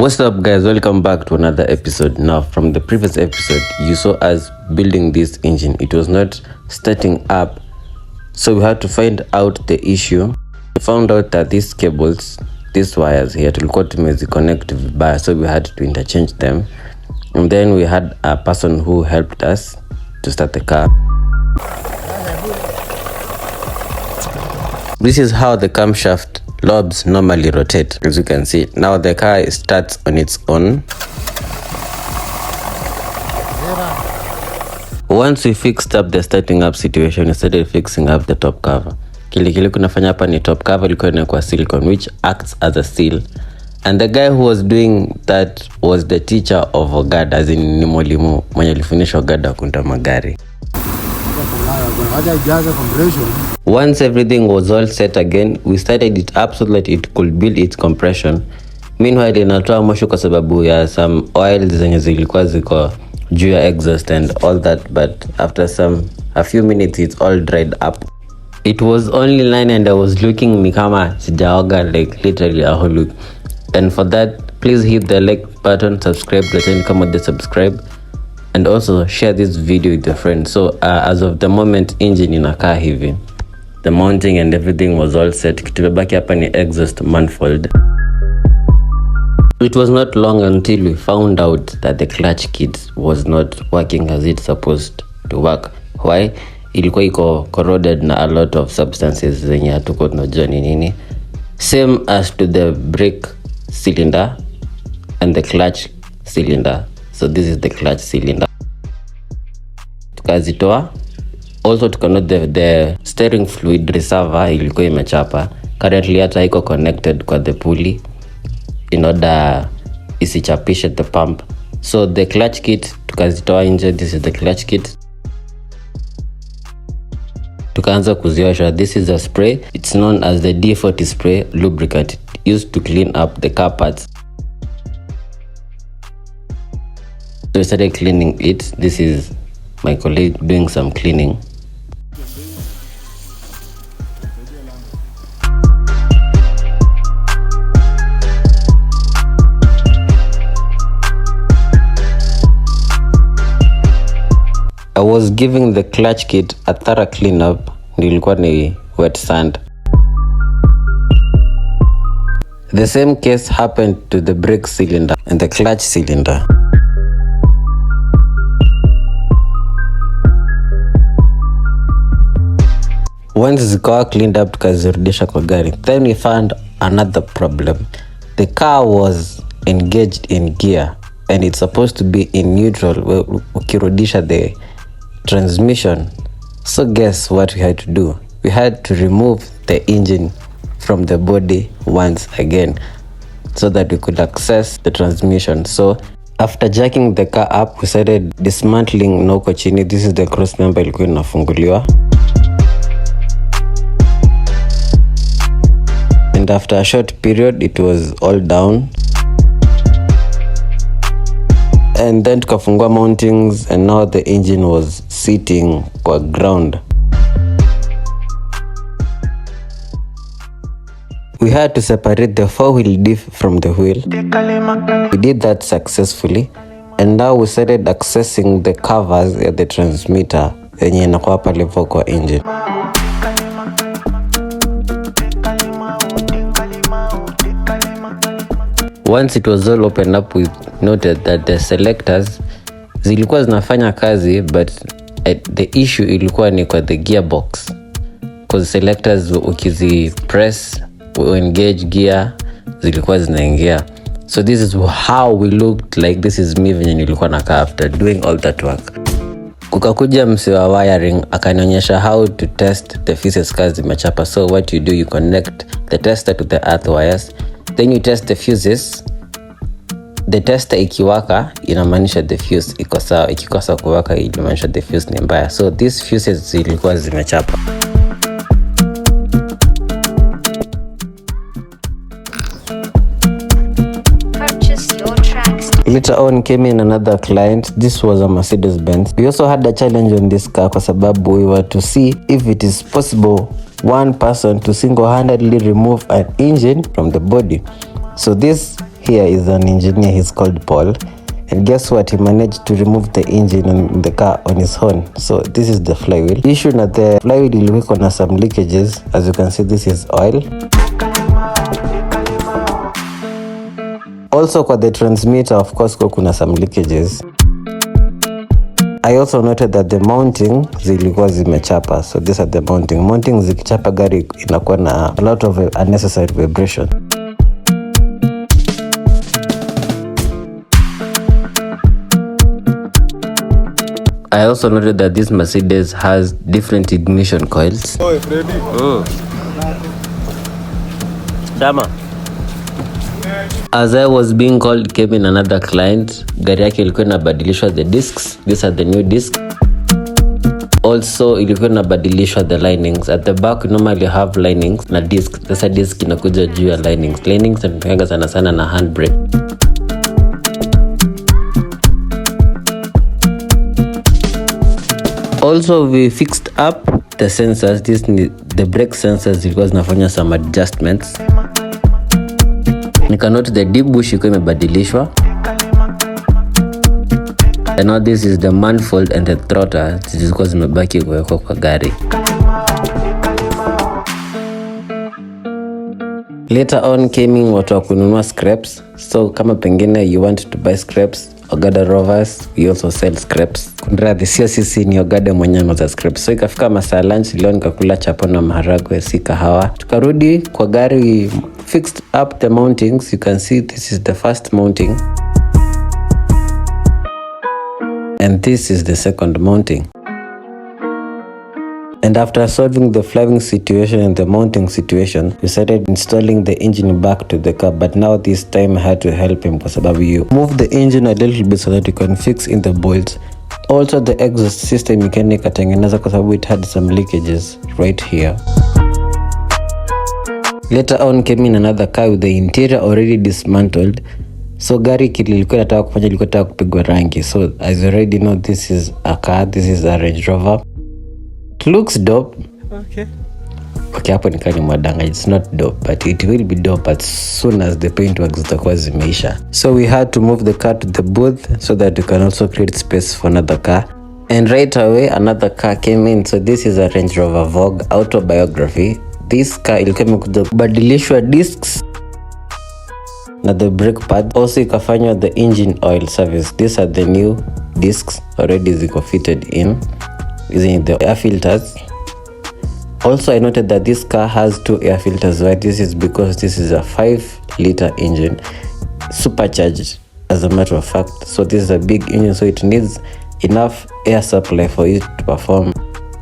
What's up guys, welcome back to another episode. Now from the previous episode you saw us building this engine. It was not starting up, so we had to find out the issue. We found out that these cables, these wires here, tulikuwa tumeziconnect vibaya, so we had to interchange them, and then we had a person who helped us to start the car. This is how the camshaft lobes normally rotate. As you can see, now the car starts on its own. Once we fixed up the starting up situation, we started fixing up the top cover. Kile kunafanya hapa ni top cover ilikuwa inakuwa silicone, which acts as a seal, and the guy who was doing that was the teacher of Ogada, as in ni mwalimu mwenye alifundisha Ogada kunta magari. Once everything was all set again, we started it up so that it could build its compression. Meanwhile, inatoa moshi kwa sababu ya some oils zenye zilikuwa ziko juu ya exhaust and all that, but after a few minutes it's all dried up. It was only 9 and I was looking ni kama sijaoga, like literally a whole look. And for that, please hit the like button, subscribe button, come on the subscribe, and also share this video with your friends. So as of the moment, engine inakaa hivi. The mounting and everything was all set. Kitubebaki hapa ni exhaust manifold. It was not long until we found out that the clutch kit was not working as it's supposed to work. Why? Ilikuwa iko corroded na a lot of substances zenye hatuko tunajua ni nini. Same as to the brake cylinder and the clutch cylinder. So this is the clutch cylinder. Tukazitoa. Also tukanote the steering fluid reservoir ilikuwa imechapa. Currently hata iko connected kwa the pulley in order isichapishe the pump. So the clutch kit tukazitoa nje. This is the clutch kit. Tukaanza kuziosha. This is a spray. It's known as the D40 spray lubricant, used to clean up the car parts. So we started cleaning it. This is my colleague doing some cleaning. I was giving the clutch kit a thorough cleanup. Nilikuwa ni wet sand. The same case happened to the brake cylinder and the clutch cylinder. Once zikawa cleaned up, tukazirudisha kwa gari. Then we found another problem. The car was engaged in gear and it's supposed to be in neutral ukirudisha the transmission. So guess what we had to do? We had to remove the engine from the body once again so that we could access the transmission. So after jacking the car up, we started dismantling noko chini. This is the cross member ilikuwa inafunguliwa. And after a short period, it was all down. And then tukafungua mountings, and now the engine was sitting kwa ground. We had to separate the 4-wheel diff from the wheel. We did that successfully, and now we started accessing the covers at the transmitter yenye inakuwa pale kwa engine. Once it was all opened up, we noted that the selectors zilikuwa zinafanya kazi, but the issue ilikuwa ni kwa the gearbox, because selectors ukizi press engage gear zilikuwa zinaingia. So this is how we looked like. This is me venye nilikuwa nakaa after doing all that work. Kukakuja msi wa wiring akanionyesha how to test the fuses kazi zimechapa. So what you do, you connect the tester to the earth wires, then you test the fuses. The tester ikiwaka inamaanisha the fuse iko sawa, ikikosa kuwaka inamaanisha the fuse ni mbaya. So these fuses zilikuwa zimechapa. Later on came in another client. This was a Mercedes-Benz. We also had a challenge on this car kwa sababu we were to see if it is possible one person to single-handedly remove an engine from the body. So this here is an engineer, he's called Paul. And guess what? He managed to remove the engine in the car on his own. So this is the flywheel. Issue na the flywheel iliweko na some leakages. As you can see, this is oil. Also kwa the transmitter, of course, kuna some leakages. I also noted that the mounting zilikuwa zimechapa. So these are the mounting. Mounting zikichapa gari inakuwa na a lot of unnecessary vibration. I also noted that this Mercedes has different ignition coils. Oh, Freddy. Dama. As I was being called, came in another client. Gari yake ilikuwa inabadilishwa the discs. These are the new discs. Also ilikuwa inabadilishwa the linings. At the back you normally have linings na disc. Sasa disc inakuja juu ya linings. Linings zinatumika sana sana na handbrake. Also we fixed up the sensors. The brake sensors zilikuwa zinafanya some adjustments. Nikanote the deep bush ilikuwa imebadilishwa. And now this is the manifold and the throttle zilikuwa zimebaki kuwekwa kwa gari. Later on came in watu wa kununua scraps. So kama pengine you want to buy scraps, Ogada Rovers, we also sell scraps. Kunradhi, sio sisi, ni Ogada mwenyewe anauza scraps. So ikafika masaa lunch, leo nikakula chapo na maharagwe, si kahawa. Tukarudi kwa gari, fixed up the mountings. You can see this is the first mounting. And this is the second mounting. And after solving the flywheel situation and the mounting situation, we started installing the engine back to the car. But now this time I had to help him because you move the engine a little bit so that you can fix in the bolts. Also the exhaust system mechanic atengeneza kwa sababu it had some leakages right here. Later on came in another car with the interior already dismantled. So gari kilikuwa nataka kufanya, ilikuwa nataka kupigwa rangi. So as you already know, this is a car, this is a Range Rover. It looks dope. Okay, hapo nikani mwadanga. It's not dope, but it will be dope as soon as the paint works zitakuwa zimeisha. So we had to move the car to the booth so that we can also create space for another car. And right away another car came in. So this is a Range Rover Vogue autobiography. This car ilikuwa imekuja kubadilishwa discs na the brake pad. Also ikafanywa the engine oil service. These are the new discs already ziko fitted in using the air filters. Also I noted that this car has 2 air filters. Why? This is because this is a 5-liter engine, supercharged as a matter of fact. So this is a big engine, so it needs enough air supply for it to perform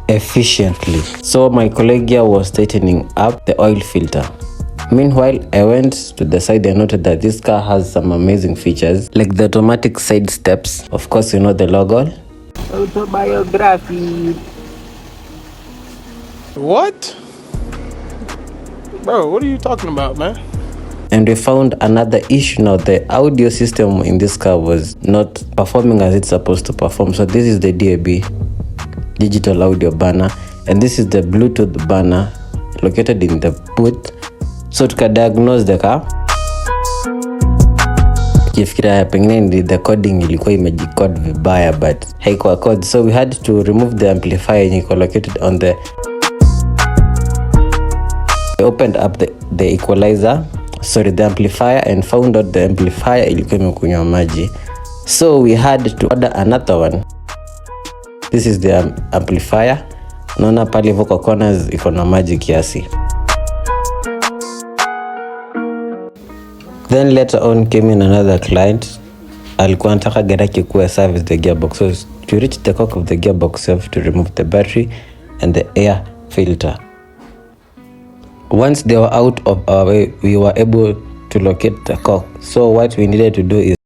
efficiently. So my colleague here was tightening up the oil filter. Meanwhile, I went to the side and noted that this car has some amazing features, like the automatic side steps. Of course, you know the logo. Autobiography. What? Bro, what are you talking about, man? And we found another issue now. The audio system in this car was not performing as it's supposed to perform. So this is the DAB, digital audio banner, and this is the Bluetooth banner located in the boot. So to diagnose the car, kifikiria pengine the coding ilikuwa imejicode vibaya, but haikuwa code. So we had to remove the amplifier yenye iko located on the. We opened up the equalizer, the amplifier, and found out the amplifier ilikuwa imekunywa maji. So we had to order another one. This is the amplifier. Naona pale hivyo kwa corners iko na maji kiasi. Then later on came in another client. Alikuwa anataka gari yake kuwa service the gearbox. So to reach the cock of the gearbox, you have to remove the battery and the air filter. Once they were out of our way, we were able to locate the cock. So what we needed to do is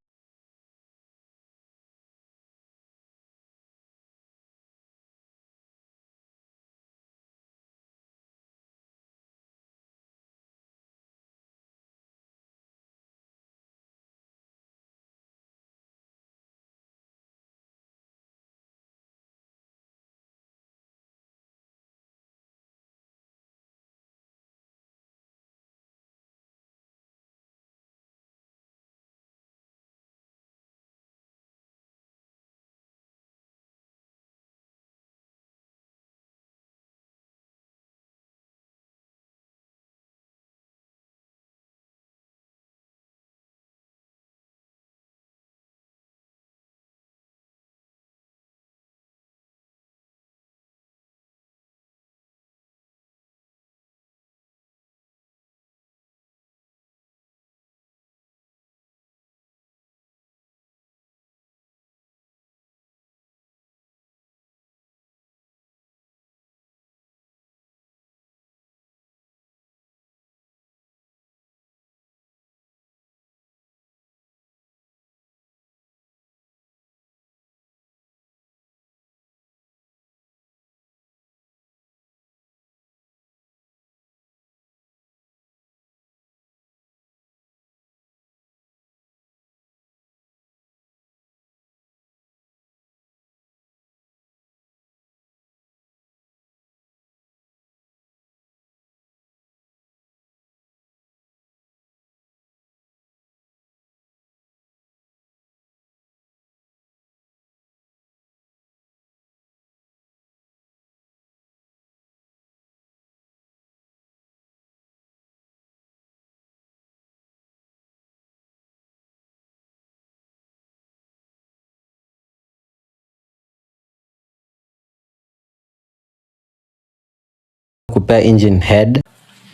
spare engine head.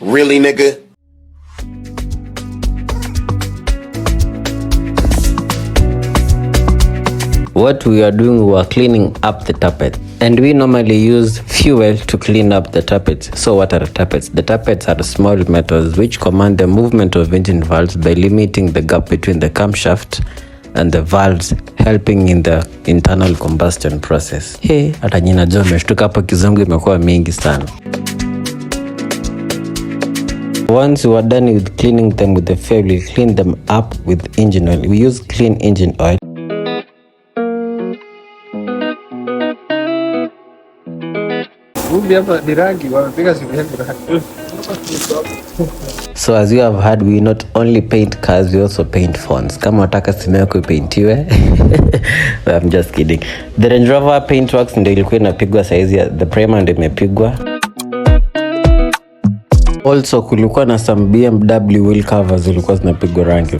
Really, nigga? What we are doing, we are cleaning up the tappet, and we normally use fuel to clean up the tappets. So what are tappets? The tappets are small metals which command the movement of engine valves by limiting the gap between the camshaft and the valves, helping in the internal combustion process. Hey, hata nyina jo meshtuka hapo, kizungu imekuwa mingi sana. Once we are done with cleaning them with the fuel, we clean them up with engine oil. We use clean engine oil. So as you have heard, we not only paint cars, we also paint phones. Kama wataka simu yako ipaintiwe. I'm just kidding. The Range Rover paint works ndio ilikuwa inapigwa saizi, the primer ndio imepigwa. Also kulikuwa na some BMW wheel covers zilikuwa zinapigwa rangi.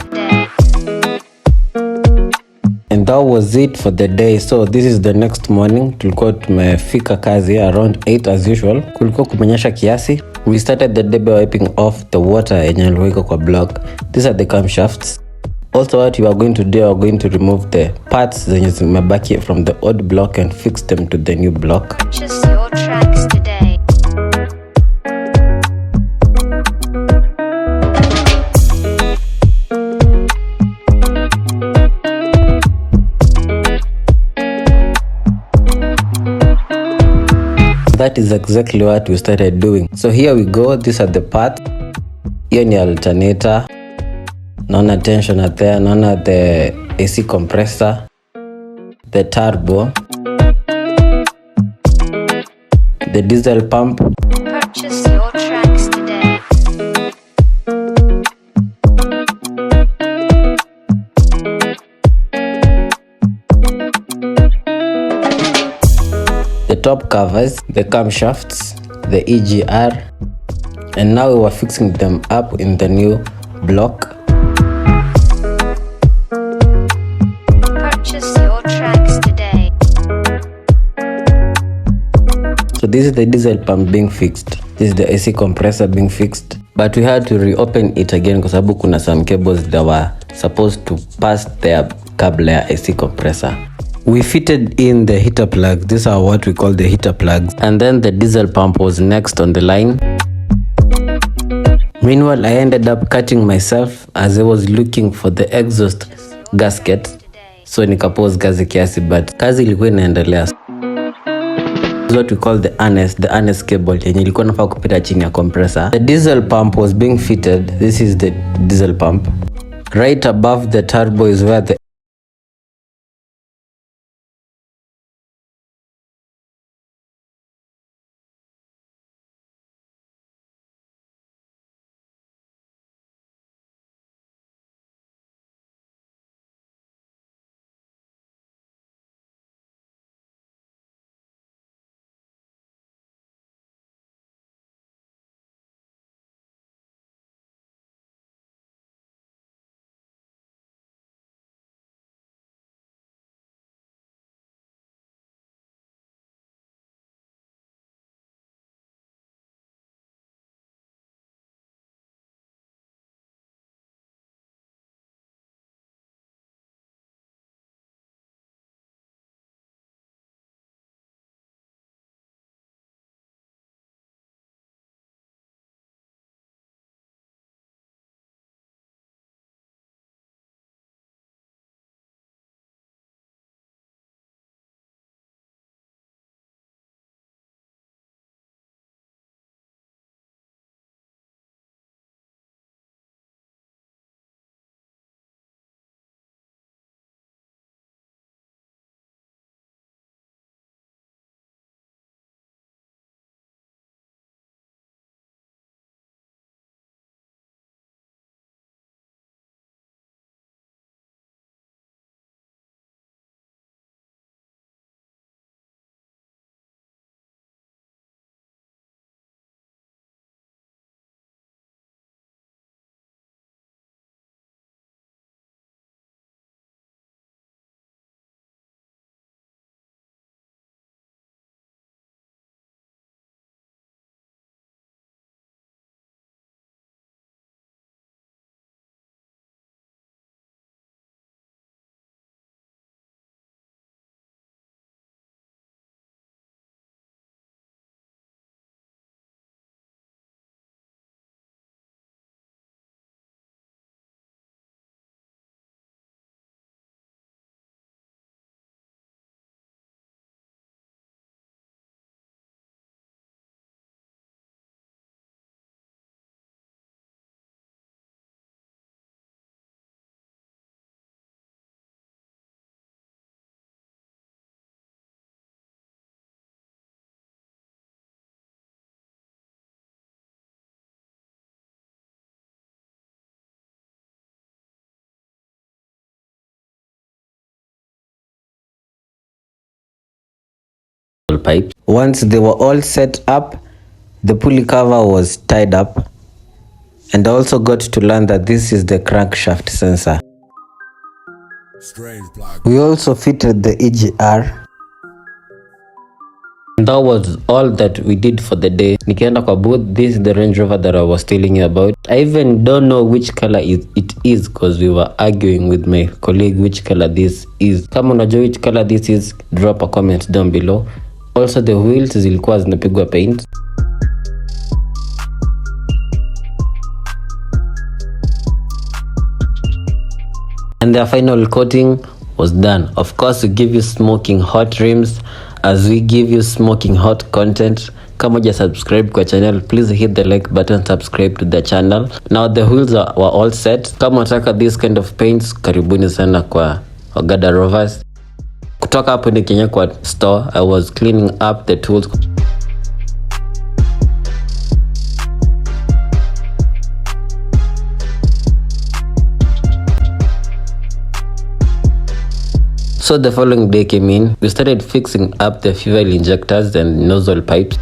And that was it for the day. So this is the next morning. Tulikuwa tumefika kazi around 8 as usual. Kulikuwa kumenyesha kiasi. We started the day by wiping off the water yenye ilikuwa kwa block. These are the camshafts. Also what we are going to do, we are going to remove the parts zenye zimebaki from the old block and fix them to the new block. Purchase your tracks today. That is exactly what we started doing. So here we go. These are the parts. Hiyo ni alternator. Naona tensioner there. Naona the AC compressor. The turbo. The diesel pump. Purchase your tracks today. The top covers, the camshafts, the EGR, and now we were fixing them up in the new block. Purchase your tracks today. So this is the diesel pump being fixed. This is the AC compressor being fixed. But we had to reopen it again kwa sababu kuna some cables that were supposed to pass their cable ya AC compressor. We fitted in the heater plugs. These are what we call the heater plugs. And then the diesel pump was next on the line. Meanwhile, I ended up cutting myself as I was looking for the exhaust gasket. So nikapose gazi kiasi, but kazi ilikuwa inaendelea. This is what we call the harness cable yenye ilikuwa nafaa kupita chini ya compressor. The diesel pump was being fitted. This is the diesel pump. Right above the turbo is where the nozzle pipe. Once they were all set up, the pulley cover was tied up, and I also got to learn that this is the crankshaft sensor. We also fitted the EGR. That was all that we did for the day. Nikienda kwa booth, this is the Range Rover that I was telling you about. I even don't know which color it is because we were arguing with my colleague which color this is. Kama unajua which color this is, drop a comment down below. Also the wheels zilikuwa zinapigwa paint. And their final coating was done. Of course, we give you smoking hot rims as we give you smoking hot content. Kama uja subscribe kwa channel, please hit the like button, subscribe to the channel. Now the wheels were all set. Kama unataka this kind of paints, karibuni sana kwa Ogada Rovers. Kutoka hapo nikinya kwa store, I was cleaning up the tools. So the following day came in, we started fixing up the fuel injectors and nozzle pipes.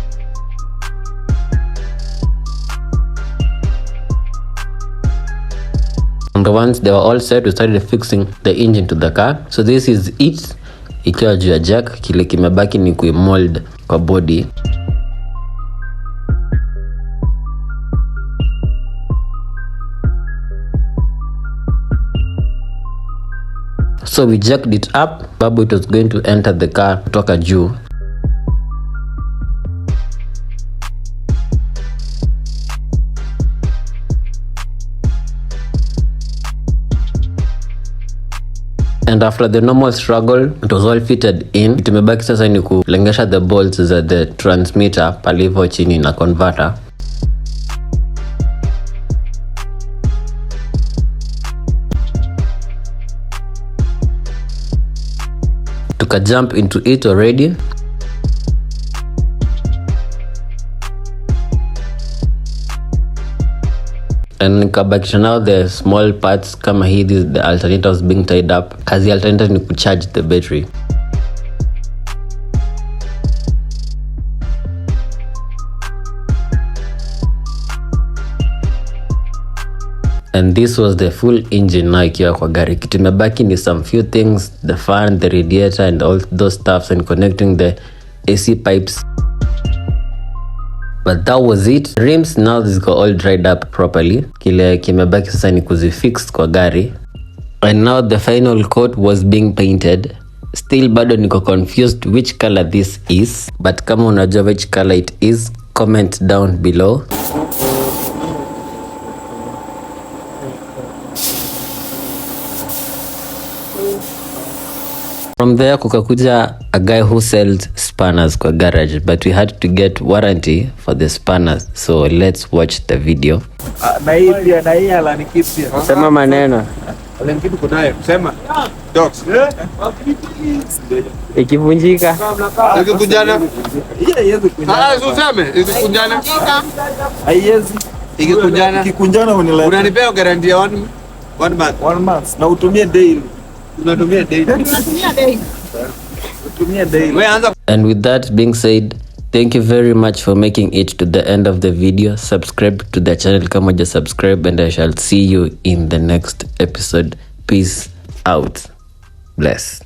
And once they were all set, we started fixing the engine to the car. So this is it. Ikiwa juu ya jack, kile kimebaki ni kuimold kwa body. So we jacked it up, babu it was going to enter the car kutoka juu. And after the normal struggle, it was all fitted in. Tumebaki sasa ni kulengesha the bolts za the transmitter palivo chini na converter. Tuka jump into it already. And nikabakisha now the small parts kama hii, this the alternators being tied up. Kazi alternator ni kucharge the battery. And this was the full engine now ikiwa kwa gari. Kitu imebaki ni some few things, the fan, the radiator and all those stuffs and connecting the AC pipes. But that was it. Rims now ziko all dried up properly. Kile kimebaki sasa ni kuzifix kwa gari. And now the final coat was being painted. Still bado niko confused which color this is. But kama unajua which color it is, comment down below. From there kukakuja a guy who sells spanners kwa garage, but we had to get warranty for the spanners. So let's watch the video. Na hii pia na hii alanikipia. Sema maneno. Alankitu kunayo. Sema. Dogs. Ikivunjika. Ikikujana. Yeye useme ikikujana. Haiwezi. Ikikujana unileta. Unanipea guarantee ya 1 month. 1 month. Na utumie daily. Unatumia daily. And with that being said, thank you very much for making it to the end of the video. Subscribe to the channel kama uja subscribe, and I shall see you in the next episode. Peace out. Bless.